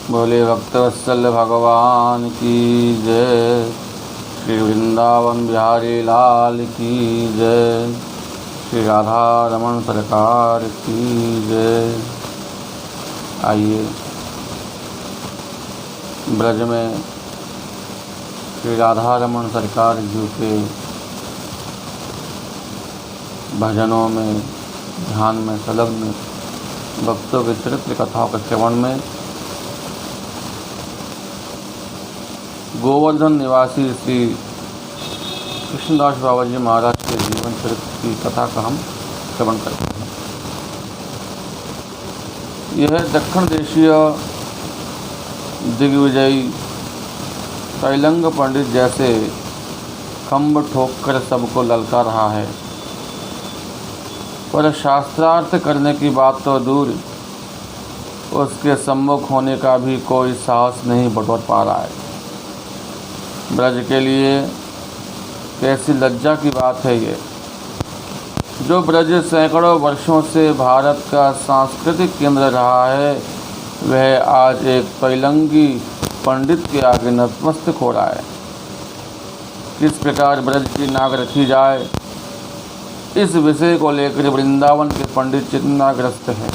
बोले भक्तवत्सल भगवान की जय। श्री वृंदावन बिहारी लाल की जय। श्री राधा रमन सरकार की जय। आइए ब्रज में श्री राधा रमन सरकार जी के भजनों में, ध्यान में संलग्न भक्तों के चरित्र कथाओं के श्रवण में गोवर्धन निवासी श्री कृष्णदास बाबा जी महाराज के जीवन चरित्र की कथा का हम श्रवण करते हैं। यह दक्षिण देशीय दिग्विजयी तैलंग पंडित जैसे खम्भ ठोक कर सबको ललकार रहा है, पर शास्त्रार्थ करने की बात तो दूर, उसके सम्मुख होने का भी कोई साहस नहीं बटोर पा रहा है। ब्रज के लिए कैसी लज्जा की बात है ये, जो ब्रज सैकड़ों वर्षों से भारत का सांस्कृतिक केंद्र रहा है, वह आज एक तैलंगी पंडित के आगे नतमस्तक हो रहा है। किस प्रकार ब्रज की नाक रखी जाए, इस विषय को लेकर वृंदावन के पंडित चिंताग्रस्त हैं।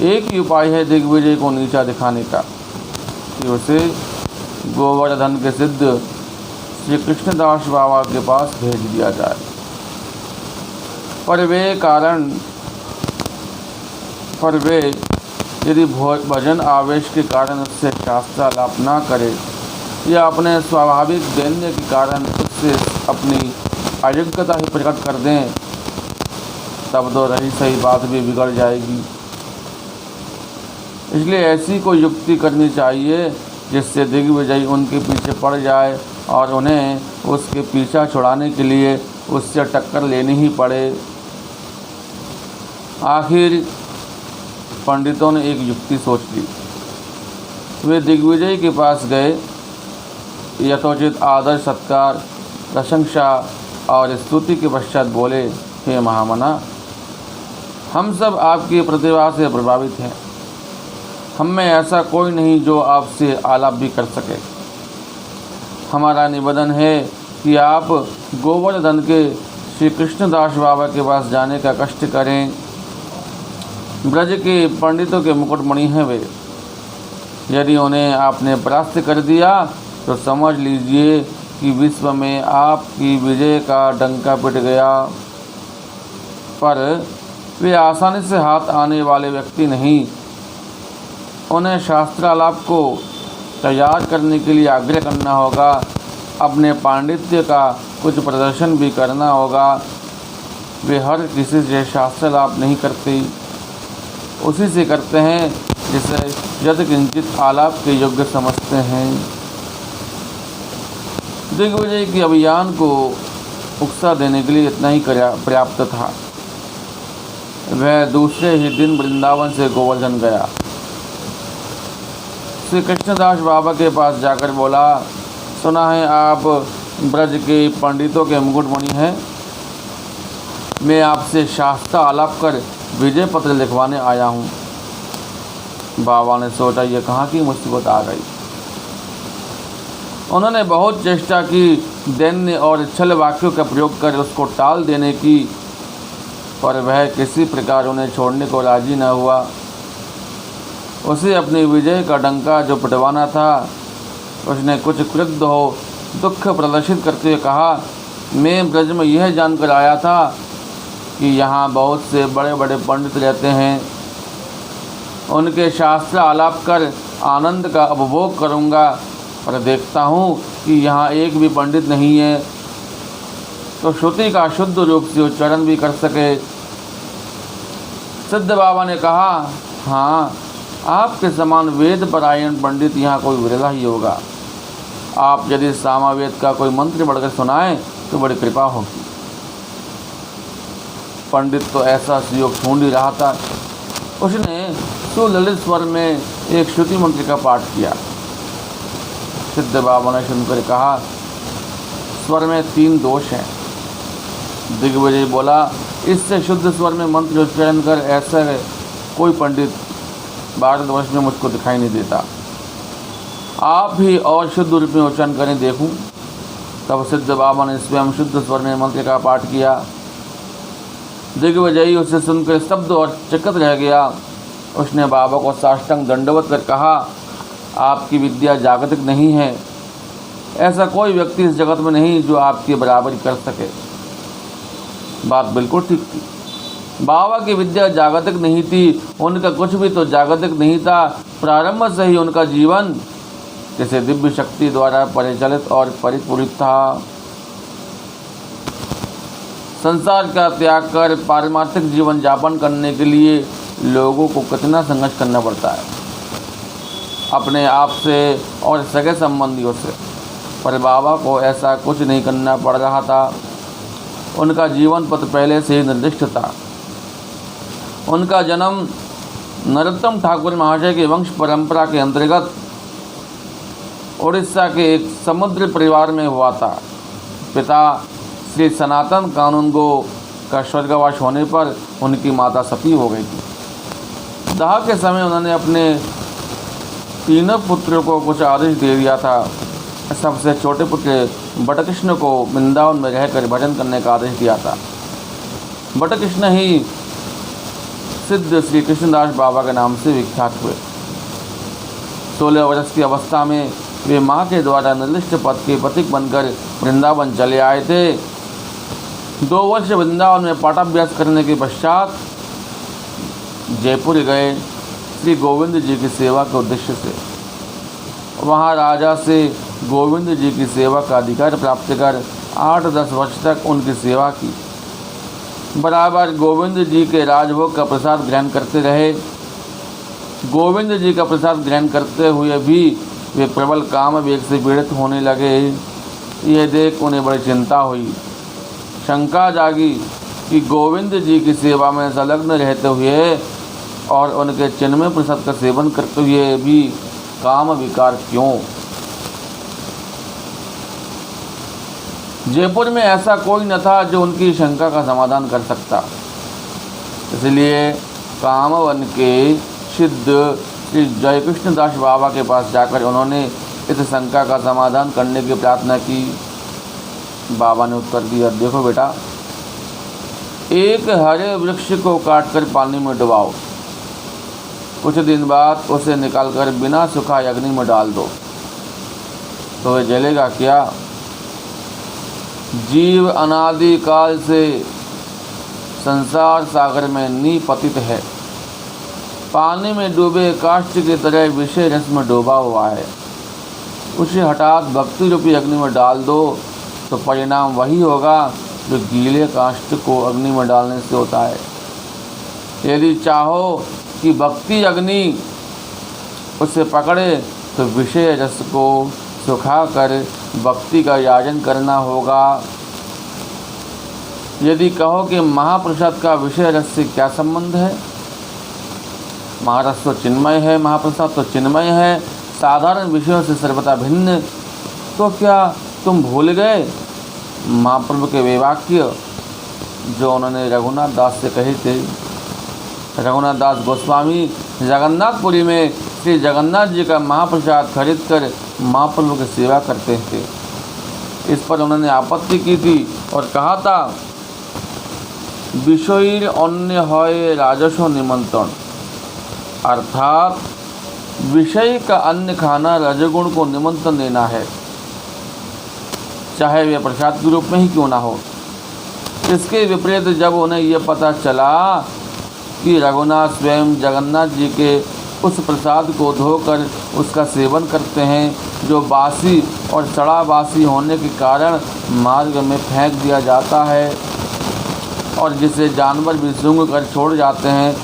एक ही उपाय है दिग्विजय को नीचा दिखाने का, कि उसे गोवर्धन के सिद्ध श्री कृष्णदास बाबा के पास भेज दिया जाए। पर वे यदि भजन आवेश के कारण उससे शास्त्रालाप ना करे, या अपने स्वाभाविक दैन्य के कारण उससे अपनी अयोग्यता ही प्रकट कर दें, तब तो रही सही बात भी बिगड़ जाएगी। इसलिए ऐसी कोई युक्ति करनी चाहिए जिससे दिग्विजय उनके पीछे पड़ जाए और उन्हें उसके पीछा छुड़ाने के लिए उससे टक्कर लेनी ही पड़े। आखिर पंडितों ने एक युक्ति सोच ली। वे दिग्विजय के पास गए, यथोचित आदर सत्कार, प्रशंसा और स्तुति के पश्चात बोले, हे महामना, हम सब आपकी प्रतिभा से प्रभावित हैं। हम में ऐसा कोई नहीं जो आपसे आलाप भी कर सके। हमारा निवेदन है कि आप गोवर्धन के श्री कृष्णदास बाबा के पास जाने का कष्ट करें। ब्रज के पंडितों के मुकुटमणि हैं वे। यदि उन्हें आपने परास्त कर दिया तो समझ लीजिए कि विश्व में आपकी विजय का डंका पिट गया। पर वे आसानी से हाथ आने वाले व्यक्ति नहीं। उन्हें शास्त्रालाप को तैयार करने के लिए आग्रह करना होगा, अपने पांडित्य का कुछ प्रदर्शन भी करना होगा। वे हर किसी से शास्त्रालाप नहीं करते, उसी से करते हैं जिसे यदि किंचित आलाप के योग्य समझते हैं। दिग्विजय के अभियान को उकसा देने के लिए इतना ही पर्याप्त था। वह दूसरे ही दिन वृंदावन से गोवर्धन गया। श्री कृष्णदास बाबा के पास जाकर बोला, सुना है आप ब्रज के पंडितों के मुकुटमणि हैं। मैं आपसे शास्त्र आलाप कर विजय पत्र लिखवाने आया हूँ। बाबा ने सोचा, ये कहाँ की मुसीबत आ गई। उन्होंने बहुत चेष्टा की दैन्य और छल वाक्यों का प्रयोग कर उसको टाल देने की, पर वह किसी प्रकार उन्हें छोड़ने को राजी न हुआ। उसे अपनी विजय का डंका जो पिटवाना था, उसने कुछ क्रुद्ध हो दुख प्रदर्शित करते हुए कहा, मैं ब्रज में यह जानकर आया था कि यहाँ बहुत से बड़े बड़े पंडित रहते हैं। उनके शास्त्र आलाप कर आनंद का उपभोग करूँगा, पर देखता हूँ कि यहाँ एक भी पंडित नहीं है तो श्रुति का शुद्ध रूप से उच्चारण भी कर सके। सिद्ध बाबा ने कहा, हाँ, आपके समान वेद परायण पंडित यहाँ कोई विरला ही होगा। आप यदि सामावेद का कोई मंत्र बढ़कर सुनाएं तो बड़ी कृपा होगी। पंडित तो ऐसा सुयोग ढूंढ ही रहा था। उसने सुललित स्वर में एक श्रुति मंत्र का पाठ किया। सिद्ध बाबा ने सुनकर कहा, स्वर में 3 दोष हैं। दिग्विजय बोला, इससे शुद्ध स्वर में मंत्र उच्चारण कर ऐसा कोई पंडित भारतवर्ष में मुझको दिखाई नहीं देता। आप ही और शुद्ध रूप में उच्चारण करें देखूं। तब सिद्ध बाबा ने स्वयं शुद्ध स्वर में मंत्र का पाठ किया। दिग्विजयी उसे सुनकर स्तब्ध और चकित रह गया। उसने बाबा को साष्टांग दंडवत कर कहा, आपकी विद्या जागतिक नहीं है। ऐसा कोई व्यक्ति इस जगत में नहीं जो आपकी बराबरी कर सके। बात बिल्कुल ठीक थी। बाबा की विद्या जागतिक नहीं थी, उनका कुछ भी तो जागतिक नहीं था। प्रारंभ से ही उनका जीवन किसी दिव्य शक्ति द्वारा परिचालित और परिपूरित था। संसार का त्याग कर पारमार्थिक जीवन यापन करने के लिए लोगों को कितना संघर्ष करना पड़ता है, अपने आप से और सगे संबंधियों से। पर बाबा को ऐसा कुछ नहीं करना पड़ रहा था। उनका जीवन पथ पहले से ही निर्दिष्ट था। उनका जन्म नरोत्तम ठाकुर महाशय के वंश परंपरा के अंतर्गत उड़ीसा के एक समुद्र परिवार में हुआ था। पिता श्री सनातन कानूनगो का स्वर्गवास होने पर उनकी माता सती हो गई थी। दाह के समय उन्होंने अपने तीनों पुत्रों को कुछ आदेश दे दिया था। सबसे छोटे पुत्र बटकृष्ण को वृंदावन में रहकर भजन करने का आदेश दिया था। बटकृष्ण ही सिद्ध श्री कृष्णदास बाबा के नाम से विख्यात हुए। 16 वर्ष की अवस्था में वे माँ के द्वारा निर्दिष्ट पद के प्रतीक बनकर वृंदावन चले आए थे। 2 वर्ष वृंदावन में पाठाभ्यास करने के पश्चात जयपुर गए श्री गोविंद जी की सेवा के उद्देश्य से। वहाँ राजा से गोविंद जी की सेवा का अधिकार प्राप्त कर 8-10 वर्ष तक उनकी सेवा की। बराबर गोविंद जी के राजभोग का प्रसाद ग्रहण करते रहे। गोविंद जी का प्रसाद ग्रहण करते हुए भी वे प्रबल काम वेग से पीड़ित होने लगे। यह देख उन्हें बड़ी चिंता हुई। शंका जागी कि गोविंद जी की सेवा में संलग्न रहते हुए और उनके चिन्मय प्रसाद का सेवन करते हुए भी काम विकार क्यों। जयपुर में ऐसा कोई न था जो उनकी शंका का समाधान कर सकता। इसलिए कामवन के सिद्ध श्री जय कृष्णदास बाबा के पास जाकर उन्होंने इस शंका का समाधान करने की प्रार्थना की। बाबा ने उत्तर दिया, देखो बेटा, एक हरे वृक्ष को काटकर पानी में डुबाओ, कुछ दिन बाद उसे निकालकर बिना सुखाए अग्नि में डाल दो, तो वह जलेगा क्या। जीव अनादि काल से संसार सागर में निपतित है। पानी में डूबे काष्ठ की तरह विषय रस में डूबा हुआ है। उसे हठात भक्ति रूपी अग्नि में डाल दो तो परिणाम वही होगा जो गीले काष्ठ को अग्नि में डालने से होता है। यदि चाहो कि भक्ति अग्नि उसे पकड़े तो विषय रस को सुखाकर भक्ति का याजन करना होगा। यदि कहो कि महाप्रसाद का विषय रस से क्या संबंध है, महारस तो चिन्मय है, महाप्रसाद तो चिन्मय है, साधारण विषयों से सर्वथा भिन्न। तो क्या तुम भूल गए महाप्रभु के वे वाक्य जो उन्होंने रघुनाथ दास से कहे थे। रघुनाथ दास गोस्वामी जगन्नाथपुरी में श्री जगन्नाथ जी का महाप्रसाद खरीद कर महाप्रभु की सेवा करते थे। इस पर उन्होंने आपत्ति की थी और कहा था, विषयीर अन्य है राजस्व निमंत्रण, अर्थात विषय का अन्न खाना रजगुण को निमंत्रण देना है, चाहे वे प्रसाद के रूप में ही क्यों ना हो। इसके विपरीत जब उन्हें यह पता चला कि रघुनाथ स्वयं जगन्नाथ जी के उस प्रसाद को धोकर उसका सेवन करते हैं जो बासी और सड़ा बासी होने के कारण मार्ग में फेंक दिया जाता है और जिसे जानवर भी सूंघ कर छोड़ जाते हैं,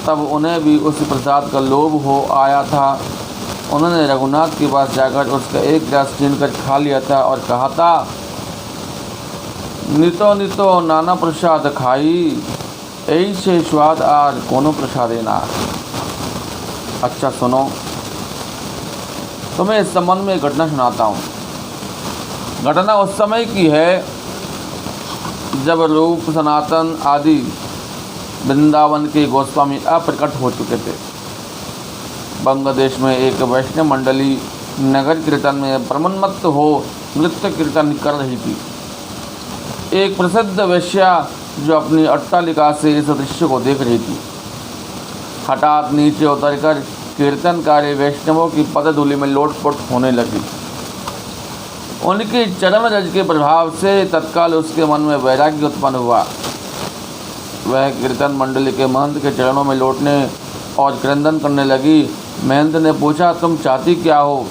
तब उन्हें भी उस प्रसाद का लोभ हो आया था। उन्होंने रघुनाथ के पास जाकर उसका एक गिलास छीन कर खा लिया था और कहा था, नितो नितो नाना प्रसाद खाई, ऐसे स्वाद आर कोनो प्रसादे ना। अच्छा सुनो, तुम्हें इस संबंध में एक घटना सुनाता हूँ। घटना उस समय की है जब रूप सनातन आदि वृंदावन के गोस्वामी अप्रकट हो चुके थे। बंग देश में एक वैष्णव मंडली नगर कीर्तन में प्रमन्मत्त हो नृत्य कीर्तन कर रही थी। एक प्रसिद्ध वेश्या जो अपनी अट्टालिका से इस दृश्य को देख रही थी, हठात नीचे उतरकर कीर्तनकारी वैष्णवों की पदधूलि में लोटपोट होने लगी। उनकी चरम रज के प्रभाव से तत्काल उसके मन में वैराग्य उत्पन्न हुआ। वह कीर्तन मंडली के महंत के चरणों में लौटने और क्रंदन करने लगी। महंत ने पूछा, तुम चाहती क्या हो?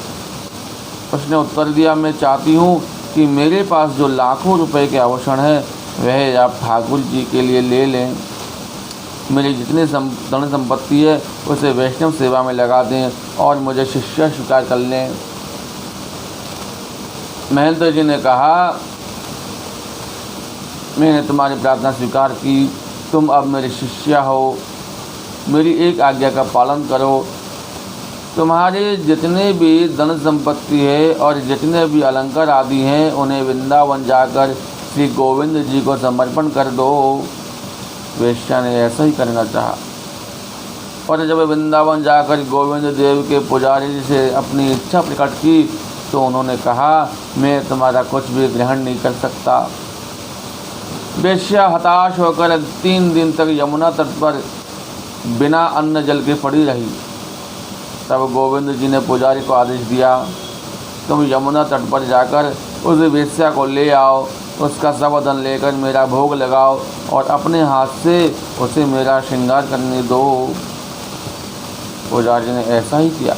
उसने उत्तर दिया, मैं चाहती हूँ कि मेरे पास जो लाखों रुपए के आभूषण है वह आप ठाकुर जी के लिए ले लें। मेरी जितनी धन संपत्ति है उसे वैष्णव सेवा में लगा दें और मुझे शिष्य स्वीकार कर लें। महंत जी ने कहा, मैंने तुम्हारी प्रार्थना स्वीकार की, तुम अब मेरी शिष्या हो। मेरी एक आज्ञा का पालन करो। तुम्हारे जितने भी धन संपत्ति है और जितने भी अलंकार आदि हैं उन्हें वृंदावन जाकर श्री गोविंद जी को समर्पण कर दो। वेश्या ने ऐसा ही करना चाहा और जब वृंदावन जाकर गोविंद देव के पुजारी से अपनी इच्छा प्रकट की तो उन्होंने कहा, मैं तुम्हारा कुछ भी ग्रहण नहीं कर सकता। वेश्या हताश होकर 3 दिन तक यमुना तट पर बिना अन्न जल के पड़ी रही। तब गोविंद जी ने पुजारी को आदेश दिया, तुम यमुना तट पर जाकर उस वेश्या को ले आओ, उसका सब धन लेकर मेरा भोग लगाओ और अपने हाथ से उसे मेरा श्रृंगार करने दो। पुजारी ने ऐसा ही किया।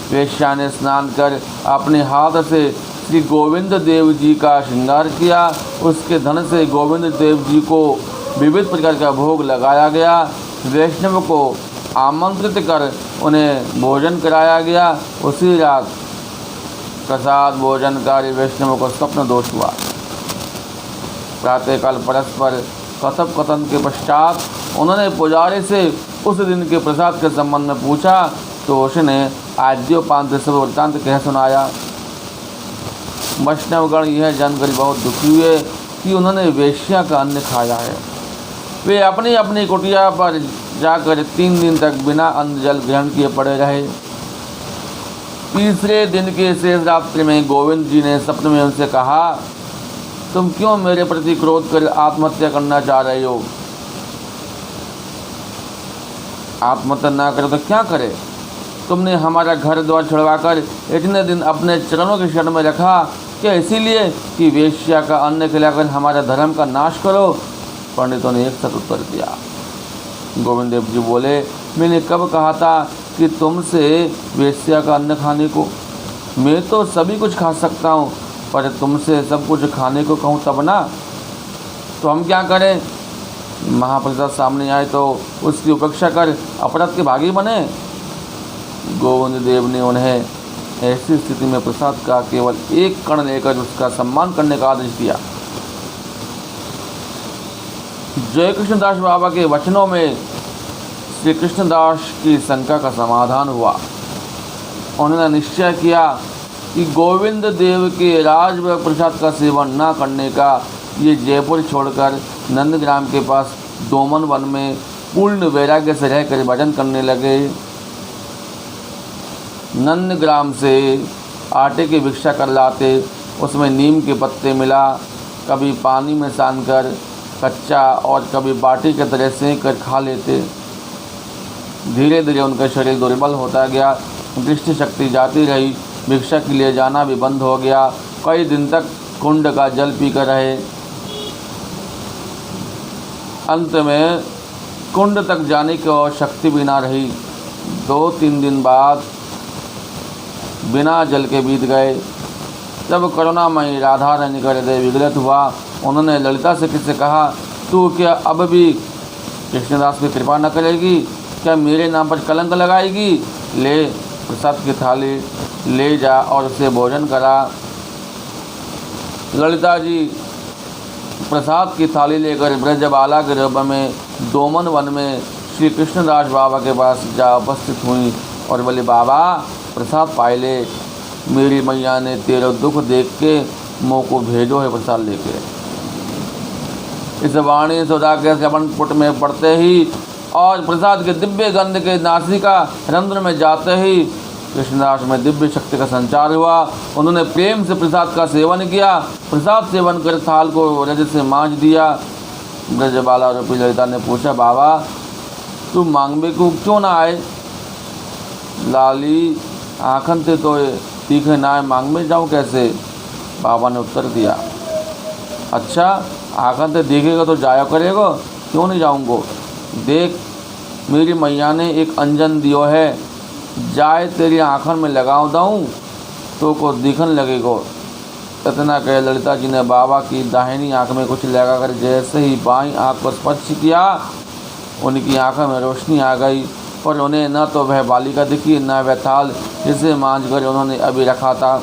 वेश्या ने स्नान कर अपने हाथ से श्री गोविंद देव जी का श्रृंगार किया। उसके धन से गोविंद देव जी को विविध प्रकार का भोग लगाया गया। वैष्णव को आमंत्रित कर उन्हें भोजन कराया गया। उसी रात प्रसाद भोजनकारी वैष्णव को स्वप्न दोष हुआ। प्रातःकाल परस्पर कथन के पश्चात उन्होंने पुजारी से उस दिन के प्रसाद के संबंध में पूछा तो उसने आद्योपांत सब वृत्तांत कह सुनाया। वैष्णवगण यह जानकर बहुत दुखी हुए कि उन्होंने वेश्या का अन्न खाया है। वे अपनी अपनी कुटिया पर जाकर 3 दिन तक बिना अन्न जल ग्रहण किए पड़े रहे। तीसरे दिन के शेष रात्रि में गोविंद जी ने सपने में उनसे कहा, तुम क्यों मेरे प्रति क्रोध कर आत्महत्या करना चाह रहे हो? आत्महत्या ना करे तो क्या करे? तुमने हमारा घर द्वार छुड़वाकर इतने दिन अपने चरणों के शरण में रखा, क्या इसीलिए कि वेश्या का अन्न खिलाकर हमारा धर्म का नाश करो? पंडितों ने एक साथ उत्तर दिया। गोविंद देव जी बोले, मैंने कब कहा था कि तुमसे वेश्या का अन्न खाने को? मैं तो सभी कुछ खा सकता हूँ, पर तुमसे सब कुछ खाने को कहूँ तब ना। तो हम क्या करें? महाप्रसाद सामने आए तो उसकी उपेक्षा कर अपराध के भागी बने। गोविंद देव ने उन्हें ऐसी स्थिति में प्रसाद का केवल एक कण लेकर उसका सम्मान करने का आदेश दिया। जय कृष्णदास बाबा के वचनों में श्री कृष्णदास की शंका का समाधान हुआ। उन्होंने निश्चय किया कि गोविंद देव के राजभोग प्रसाद का सेवन न करने का ये जयपुर छोड़कर नंदग्राम के पास दोमन वन में पूर्ण वैराग्य से रहकर भजन करने लगे। नंदग्राम से आटे की भिक्षा कर लाते, उसमें नीम के पत्ते मिला, कभी पानी में सान कर कच्चा और कभी बाटी की तरह सेंक कर खा लेते। धीरे धीरे उनका शरीर दुर्बल होता गया, दृष्टि शक्ति जाती रही, भिक्षा के लिए जाना भी बंद हो गया। कई दिन तक कुंड का जल पीकर रहे। अंत में कुंड तक जाने की और शक्ति भी ना रही। 2-3 दिन बाद बिना जल के बीत गए। जब करुणामयी राधा रानी का हृदय विगलित हुआ, उन्होंने ललिता से किससे कहा, तू क्या अब भी कृष्णदास की कृपा न करेगी? क्या मेरे नाम पर कलंक लगाएगी? ले प्रसाद की थाली ले जा और उसे भोजन करा। ललिता जी प्रसाद की थाली लेकर ब्रजबाला के रूप में दोमन वन में श्री कृष्णदास बाबा के पास जा उपस्थित हुई और बोले, बाबा प्रसाद पाए ले, मेरी मैया ने तेरा दुख देख के मुँह को भेजो है प्रसाद लेके। इस वाणी सुधा के श्रवण पुट में पड़ते ही और प्रसाद के दिव्य गंध के नासिका रंध्र में जाते ही कृष्णदास में दिव्य शक्ति का संचार हुआ। उन्होंने प्रेम से प्रसाद का सेवन किया। प्रसाद सेवन कर थाल को रज से मांझ दिया। ब्रजबाला रूपी ललिता ने पूछा, बाबा तुम मांगबे को क्यों ना आए? लाली आँखन थे तो तीखे ना आए, मांग में जाऊँ कैसे? बाबा ने उत्तर दिया, अच्छा आँखन थे देखेगा तो जाया करेगा, क्यों नहीं जाऊँगो? देख मेरी मैया ने एक अंजन दियो है, जाए तेरी आँखन में लगाओ दाऊँ तो को दिखन लगेगो। इतना कह ललिता जी ने बाबा की दाहिनी आँख में कुछ लगाकर जैसे ही बाईं आँख को स्पर्श किया, उनकी आँखों में रोशनी आ गई। पर उन्हें न तो वह बालिका दिखी न वह थाल जिसे मांझ कर उन्होंने अभी रखा था।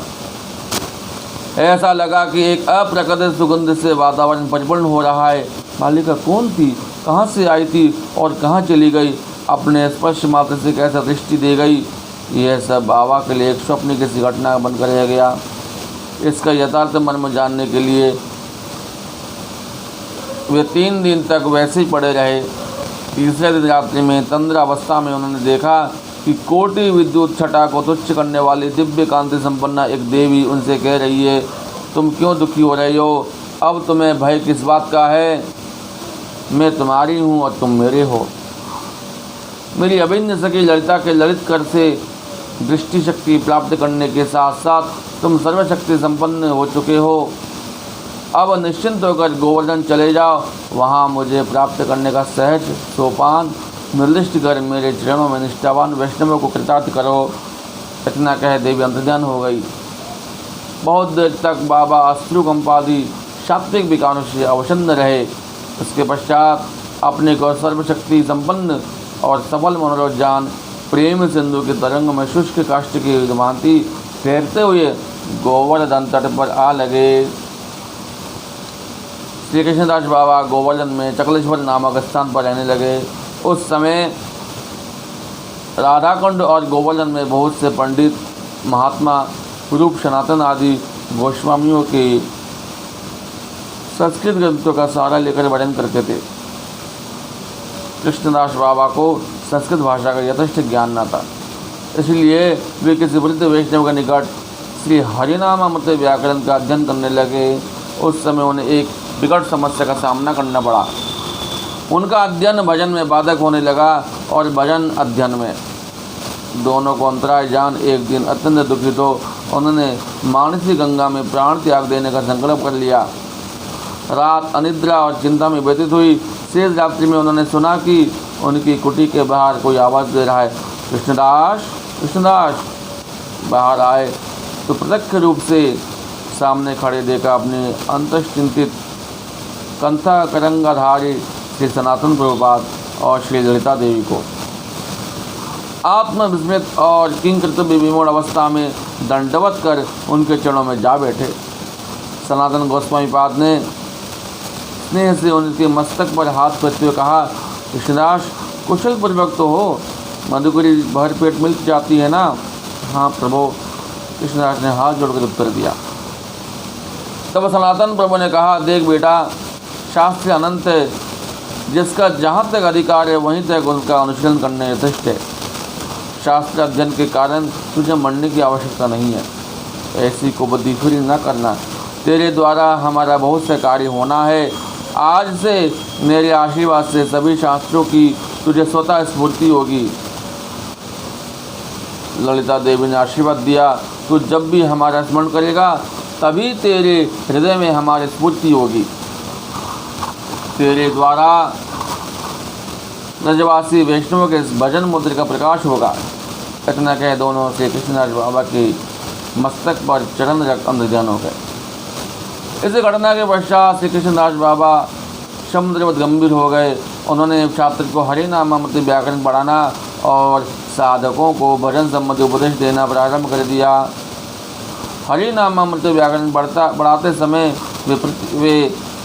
ऐसा लगा कि एक अप्रकट सुगंध से वातावरण परिपूर्ण हो रहा है। बालिका कौन थी, कहाँ से आई थी और कहाँ चली गई, अपने स्पर्श मात्र से कैसे दृष्टि दे गई, यह सब बाबा के लिए एक स्वप्न की सी घटना बनकर रह गया। इसका यथार्थ मर्म जानने के लिए वे 3 दिन तक वैसे ही पड़े रहे। तीसरे दिन रात्रि में तंद्रावस्था में उन्होंने देखा कि कोटि विद्युत छटा को तुच्छ करने वाली दिव्य कांति संपन्न एक देवी उनसे कह रही है, तुम क्यों दुखी हो रही हो? अब तुम्हें भय किस बात का है? मैं तुम्हारी हूँ और तुम मेरे हो। मेरी अभिन्न सखी ललिता के ललित कर से दृष्टि शक्ति प्राप्त करने के साथ साथ तुम सर्वशक्ति संपन्न हो चुके हो। अब निश्चिंत होकर गोवर्धन चले जाओ, वहाँ मुझे प्राप्त करने का सहज सोपान निर्दिष्ट कर मेरे चरणों में निष्ठावान वैष्णवों को कृतार्थ करो। इतना कह देवी अंतर्ध्यान हो गई। बहुत देर तक बाबा अश्रुकंपादि सात्विक विकारों से अवसन्न रहे। उसके पश्चात अपने को सर्वशक्ति संपन्न और सफल मनोरथ जान प्रेम सिंधु के तरंग में शुष्क काष्ठ की भांति तैरते हुए गोवर्धन तट पर आ लगे। श्री कृष्णदास बाबा गोवर्धन में चकलेश्वर नामक स्थान पर रहने लगे। उस समय राधाकुंड और गोवर्धन में बहुत से पंडित महात्मा रूप सनातन आदि गोस्वामियों के संस्कृत ग्रंथों का सहारा लेकर वर्णन करते थे। कृष्णदास बाबा को संस्कृत भाषा का यथेष्ट ज्ञान न था, इसलिए वे किसी वृद्ध वैष्णव के निकट श्री हरिनामामृत व्याकरण का अध्ययन करने लगे। उस समय उन्हें एक विकट समस्या का सामना करना पड़ा। उनका अध्ययन भजन में बाधक होने लगा और भजन अध्ययन में दोनों को अंतराय जान एक दिन अत्यंत दुखित हो उन्होंने मानसी गंगा में प्राण त्याग देने का संकल्प कर लिया। रात अनिद्रा और चिंता में व्यतीत हुई। शेष रात्रि में उन्होंने सुना कि उनकी कुटी के बाहर कोई आवाज़ दे रहा है, कृष्णदास कृष्णदास। बाहर आए तो प्रत्यक्ष रूप से सामने खड़े देखा अपने अंतश्चिंतित कंथा करंगाधारी श्री सनातन प्रभुपाद और श्री ललिता देवी को। आत्मविस्मृत और किंकृतव्य विमूढ़ अवस्था में दंडवत कर उनके चरणों में जा बैठे। सनातन गोस्वामी पाद ने स्नेह से उनके मस्तक पर हाथ फेरते हुए कहा, कृष्णदास कुशल पूर्वक तो हो, मधुकरी भर पेट मिल जाती है ना? हाँ प्रभु, कृष्णदास ने हाथ जोड़कर उत्तर दिया। तब सनातन प्रभु ने कहा, देख बेटा, शास्त्र अनंत है, जिसका जहाँ तक अधिकार है वहीं तक उनका अनुशीलन करने यथेष्ट है। शास्त्र अध्ययन के कारण तुझे मरने की आवश्यकता नहीं है। ऐसी कुबुद्धिखोरी न करना, तेरे द्वारा हमारा बहुत से कार्य होना है। आज से मेरे आशीर्वाद से सभी शास्त्रों की तुझे स्वतः स्फूर्ति होगी। ललिता देवी ने आशीर्वाद दिया, तू जब भी हमारा स्मरण करेगा तभी तेरे हृदय में हमारी स्फूर्ति होगी। तेरे द्वारा ब्रजवासी वैष्णवों के भजन मुद्र का प्रकाश होगा। इतना कह दोनों से कृष्णदास बाबा के मस्तक पर चरण रख अंतर्ध्यान हो गए। इस घटना के पश्चात श्री कृष्णदास बाबा समुद्रवत गंभीर हो गए। उन्होंने छात्र को हरिनामामृत व्याकरण पढ़ाना और साधकों को भजन संबंधी उपदेश देना प्रारंभ कर दिया। हरिनामामृत व्याकरण पढ़ाते समय वे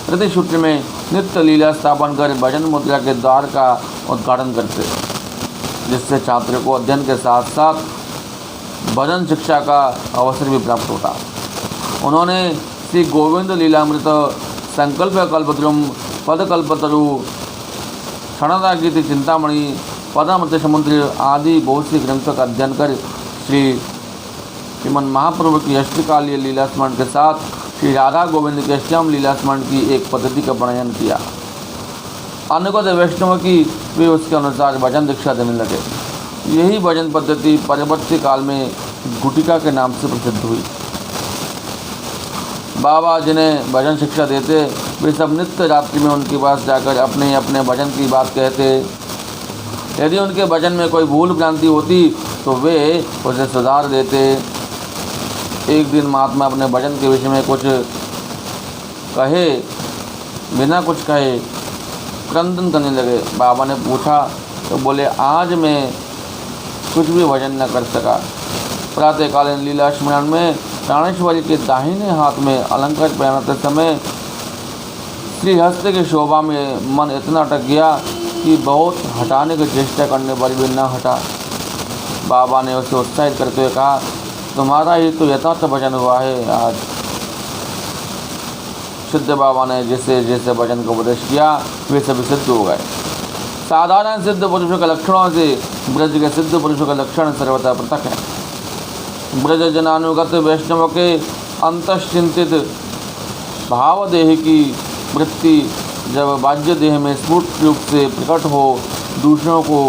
प्रतिसूत्र में नित्य लीला स्थापन कर भजन मुद्रा के द्वार का उद्घाटन करते, जिससे छात्र को अध्ययन के साथ साथ भजन शिक्षा का अवसर भी प्राप्त होता। उन्होंने श्री गोविंद लीलामृत, संकल्प कल्पद्रुम, पद कल्पतरु, क्षणदा गीति, चिंतामणि, पदामृत समुद्र आदि बहुत सी ग्रंथों का अध्ययन कर श्रीमन महाप्रभु की अष्टकालीय लीला स्मरण के साथ श्री राधा गोविंद के अष्टम लीला स्मरण की एक पद्धति का प्रणयन किया। अनुगत वैष्णव की वे उसके अनुसार भजन दीक्षा देने लगे। यही भजन पद्धति परवर्ती काल में गुटिका के नाम से प्रसिद्ध हुई। बाबा जिन्हें भजन शिक्षा देते वे सब नित्य रात्रि में उनके पास जाकर अपने अपने भजन की बात कहते। यदि उनके भजन में कोई भूल भ्रांति होती तो वे उसे सुधार देते। एक दिन महात्मा अपने भजन के विषय में कुछ कहे बिना कुछ कहे क्रंदन करने लगे। बाबा ने पूछा तो बोले, आज मैं कुछ भी भजन न कर सका। प्रातःकालीन लीला स्मरण में प्राणेश्वरी के दाहिने हाथ में अलंकार पहनाते समय श्रीहस्त की शोभा में मन इतना अटक गया कि बहुत हटाने की चेष्टा करने पर भी न हटा। बाबा ने उसे उत्साहित करते हुए कहा, तुम्हारा ही तो यथार्थ भजन हुआ है आज। सिद्ध बाबा ने जैसे जैसे भजन का उपदेश किया वे सभी सिद्ध हो गए। साधारण सिद्ध पुरुषों के लक्षणों से ब्रज के सिद्ध पुरुषों का लक्षण सर्वथा पृथक है। ब्रज जनानुगत वैष्णव के अंतश्चिंतित भावदेह की वृत्ति जब बाह्य देह में स्फुट रूप से प्रकट हो दूसरों को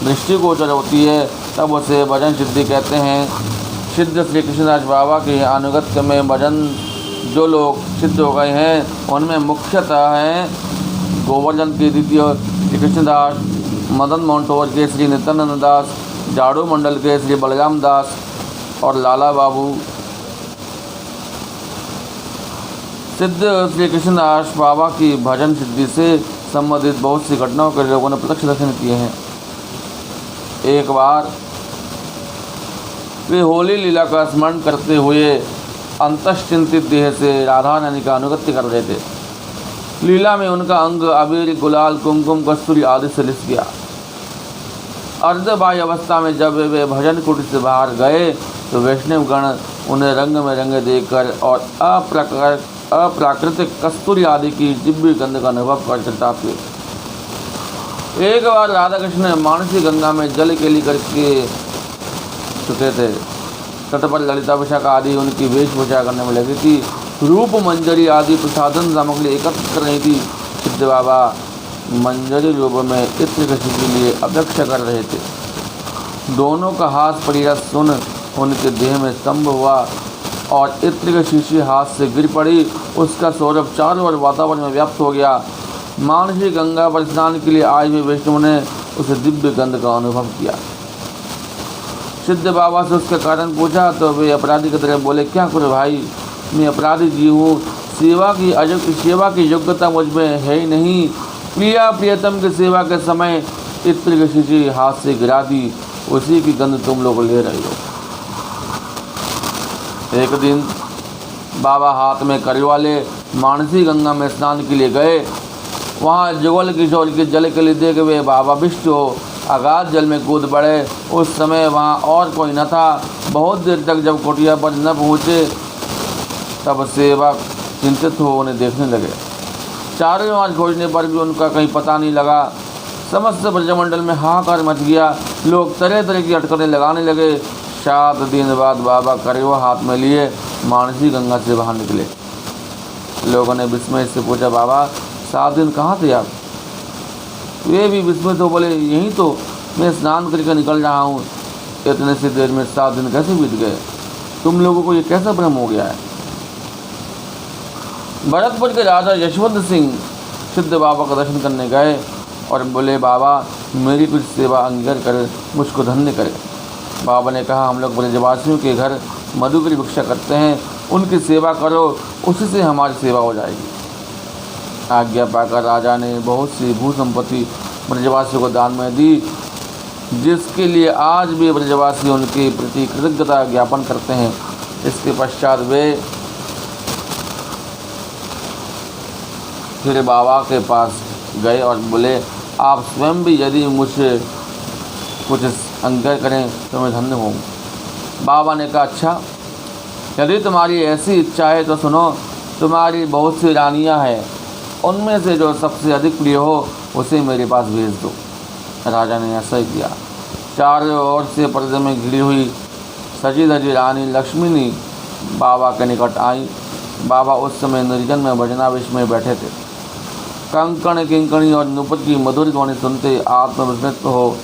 दृष्टिगोचर होती है तब उसे भजन सिद्धि कहते हैं। सिद्ध श्री कृष्णदास बाबा के अनुगत में भजन जो लोग सिद्ध हो गए हैं उनमें मुख्यतः हैं गोवर्धन के द्वितीय श्री कृष्णदास, मदन मोहन के श्री नित्यानंद दास, जाड़ू मंडल के श्री बलराम दास और लाला बाबू। सिद्ध श्री कृष्णदास बाबा की भजन सिद्धि से संबंधित बहुत सी घटनाओं के लोगों ने प्रत्यक्ष दर्शन किए हैं। एक बार वे होली लीला का स्मरण करते हुए अंतश्चिंतित देह से राधा रानी का अनुगत्य कर रहे थे। लीला में उनका अंग अबीर, गुलाल, कुमकुम, कस्तूरी आदि से लिस गया। अर्धबाह्य अवस्था में जब वे भजन कुटी से बाहर गए तो वैष्णव गण उन्हें रंग में रंगे देखकर और अप्राकृतिक कस्तूरी आदि की दिव्य गंध का अनुभव कर चिंतित हुए। एक बार राधा कृष्ण मानसी गंगा में जल केली करके चुके थे। तट पर ललिता विशाख आदि उनकी वेशभूषा करने में लगी थी। रूप मंजरी आदि प्रसाधन सामग्री एकत्र कर रही थी। सिद्ध बाबा मंजरी रूप में इत्र कृषि के लिए अपेक्षा कर रहे थे। दोनों का हाथ परिरस सुन उनके देह में स्तंभ हुआ और इत्र की शीशी हाथ से गिर पड़ी। उसका सौरभ चारों ओर वातावरण में व्याप्त हो गया। मानसी गंगा पर स्नान के लिए आए हुए वैष्णव ने उसे दिव्य गंध का अनुभव किया। सिद्ध बाबा से उसका कारण पूछा तो वे अपराधी की तरह बोले, क्या करूं भाई, मैं अपराधी जी हूँ। सेवा की योग्यता मुझ में है ही नहीं। प्रियतम की सेवा के समय इत्र की शीशी हाथ से गिरा दी, उसी की गंध तुम लोग ले रहे हो। एक दिन बाबा हाथ में करी वाले मानसी गंगा में स्नान के लिए गए। वहाँ जुगल किशोर के जल के लिए देख वे बाबा विष्ट हो अगाध जल में कूद पड़े। उस समय वहाँ और कोई न था। बहुत देर तक जब कुटिया पर न पहुँचे तब सेवक चिंतित हो उन्हें देखने लगे। चारों ओर खोजने पर भी उनका कहीं पता नहीं लगा। समस्त ब्रजमंडल में हाहाकार मच गया। लोग तरह तरह की अटकलें लगाने लगे। 7 दिन बाद बाबा करेवा हाथ में लिए मानसी गंगा से बाहर निकले। लोगों ने विस्मय से पूछा, बाबा 7 दिन कहाँ थे आप? वे भी विस्मित हो बोले, यहीं तो मैं स्नान करके निकल रहा हूँ। इतने से देर में 7 दिन कैसे बीत गए? तुम लोगों को ये कैसा भ्रम हो गया है? भरतपुर के राजा यशवंत सिंह सिद्ध बाबा का दर्शन करने गए और बोले, बाबा मेरी कुछ सेवा अंगीकार कर मुझको धन्य करे। बाबा ने कहा, हम लोग ब्रजवासियों के घर मधुकरी भिक्षा करते हैं, उनकी सेवा करो, उसी से हमारी सेवा हो जाएगी। आज्ञा पाकर राजा ने बहुत सी भू संपत्ति ब्रजवासियों को दान में दी, जिसके लिए आज भी ब्रजवासी उनके प्रति कृतज्ञता ज्ञापन करते हैं। इसके पश्चात वे फिर बाबा के पास गए और बोले, आप स्वयं भी यदि मुझसे कुछ अंगीकार करें तो मैं धन्य हूँ। बाबा ने कहा, अच्छा यदि तुम्हारी ऐसी इच्छा है तो सुनो, तुम्हारी बहुत सी रानियाँ हैं, उनमें से जो सबसे अधिक प्रिय हो उसे मेरे पास भेज दो। राजा ने ऐसा ही किया। चारों ओर से पर्दे में घिरी हुई सजी धजी रानी लक्ष्मी बाबा के निकट आई। बाबा उस समय निर्जन में भजनावेश में बैठे थे। कंकण किंकणी और नुपुर की मधुर ध्वनि सुनते आत्मविस्मृत हो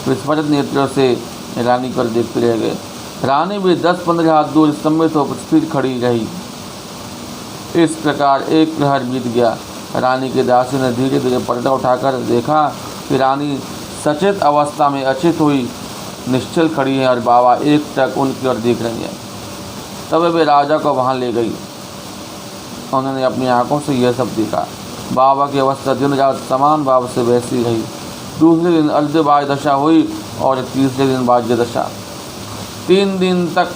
विस्फलित नेत्रों से रानी कर देखते रह गए। रानी भी 10-15 हाथ दूर स्तंभित हो स्थिर खड़ी रही। इस प्रकार एक प्रहर बीत गया। रानी के दासी ने धीरे धीरे पर्दा उठाकर देखा कि रानी सचेत अवस्था में अचेत हुई निश्चल खड़ी है और बाबा एकटक उनकी ओर देख रही है। तब वे राजा को वहां ले गई। उन्होंने अपनी आंखों से यह सब देखा। बाबा की अवस्था दिन रात समान भाव से वैसी रही। दूसरे दिन अर्धबाह्य दशा हुई और तीसरे दिन बाह्य दशा। 3 दिन तक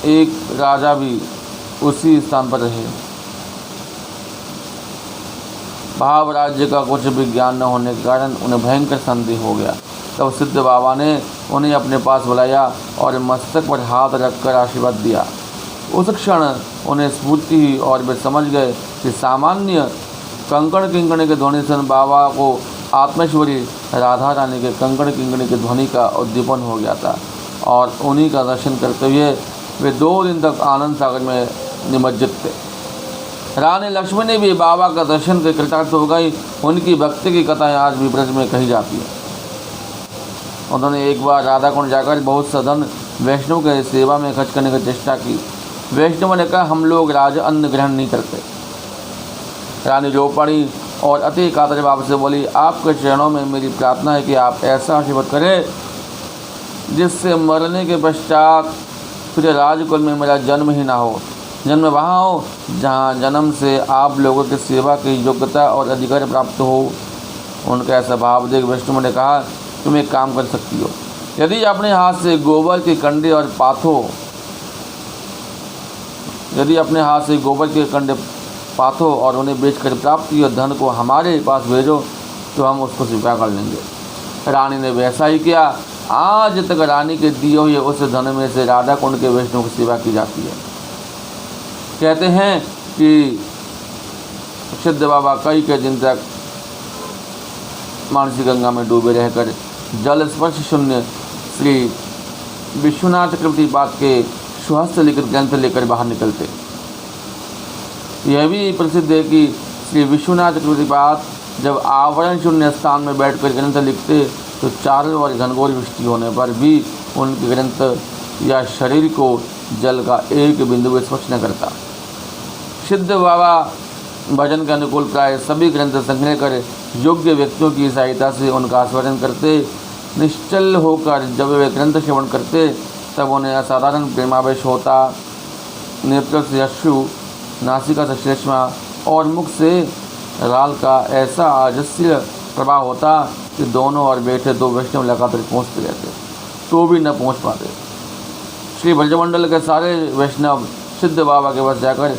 एक राजा भी उसी स्थान पर रहे। भाव राज्य का कुछ भी ज्ञान न होने के कारण उन्हें भयंकर संदेह हो गया। तब सिद्ध बाबा ने उन्हें अपने पास बुलाया और मस्तक पर हाथ रखकर आशीर्वाद दिया। उस क्षण उन्हें स्फूर्ति हुई और वे समझ गए कि सामान्य कंकण किंकणी के ध्वनि से बाबा को आत्मेश्वरी राधा रानी के कंकण किंकणी की ध्वनि का उद्दीपन हो गया था और उन्हीं का दर्शन करते हुए वे 2 दिन तक आनंद सागर में निमज्जित थे। रानी लक्ष्मी ने भी बाबा का दर्शन कर कृतार्थ हो गई। उनकी भक्ति की कथाएं आज भी ब्रज में कही जाती हैं। उन्होंने एक बार राधा कुंड जाकर बहुत सधन वैष्णव के सेवा में खर्च करने की चेष्टा की। वैष्णव ने कहा, हम लोग राज अन्न ग्रहण नहीं करते। रानी रो पड़ी और अति कातर भाव से बोली, आपके चरणों में मेरी प्रार्थना है कि आप ऐसा आशीर्वाद करें जिससे मरने के पश्चात फिर राजकुल में मेरा जन्म ही ना हो। जन्म वहाँ हो जहाँ जन्म से आप लोगों की सेवा की योग्यता और अधिकार प्राप्त हो। उनका ऐसा भाव देख वैष्णव ने कहा, तुम एक काम कर सकती हो। यदि अपने हाथ से गोबर के कंडे और पाथो और उन्हें बेचकर प्राप्त किए धन को हमारे पास भेजो तो हम उसको स्वीकार कर लेंगे। रानी ने वैसा ही किया। आज तक रानी के दिए हुए उस धन में से राधा कुंड के वैष्णव की सेवा की जाती है। कहते हैं कि सिद्ध बाबा कई दिन तक मानसी गंगा में डूबे रहकर जल स्पर्श शून्य श्री विश्वनाथ चक्रवर्तीपाद के स्वहस्त लिखित ग्रंथ लेकर बाहर निकलते। यह भी प्रसिद्ध है कि श्री विश्वनाथ चक्रवर्तीपाद जब आवरण शून्य स्थान में बैठकर ग्रंथ लिखते तो चारों ओर घनघोर वृष्टि होने पर भी उनके ग्रंथ या शरीर को जल का एक बिंदु भी स्पर्श न करता। सिद्ध बाबा भजन के अनुकूल प्राय सभी ग्रंथ संग्रह कर योग्य व्यक्तियों की सहायता से उनका आस्वादन करते। निश्चल होकर जब वे ग्रंथ श्रवण करते तब उन्हें असाधारण प्रेमावेश होता। नेत्र से अश्रु, नासिका से श्लेष्मा और मुख से राल का ऐसा आजस्य प्रवाह होता कि दोनों ओर बैठे 2 वैष्णव लगातार पहुँचते रहते तो भी न पहुँच पाते। श्री ब्रजमंडल के सारे वैष्णव सिद्ध बाबा के पास जाकर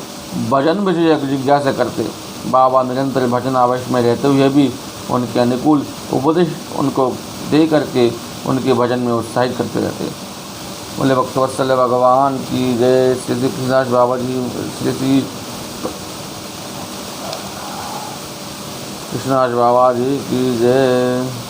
भजन विषय जिज्ञासा करते। बाबा निरंतर भजन आवेश में रहते हुए भी उनके अनुकूल उपदेश उनको दे करके उनके भजन में उत्साहित करते रहते। बोले भक्तवत्सल भगवान की जय। श्री कृष्णदास बाबा जी, श्री कृष्णदास बाबा जी की जय।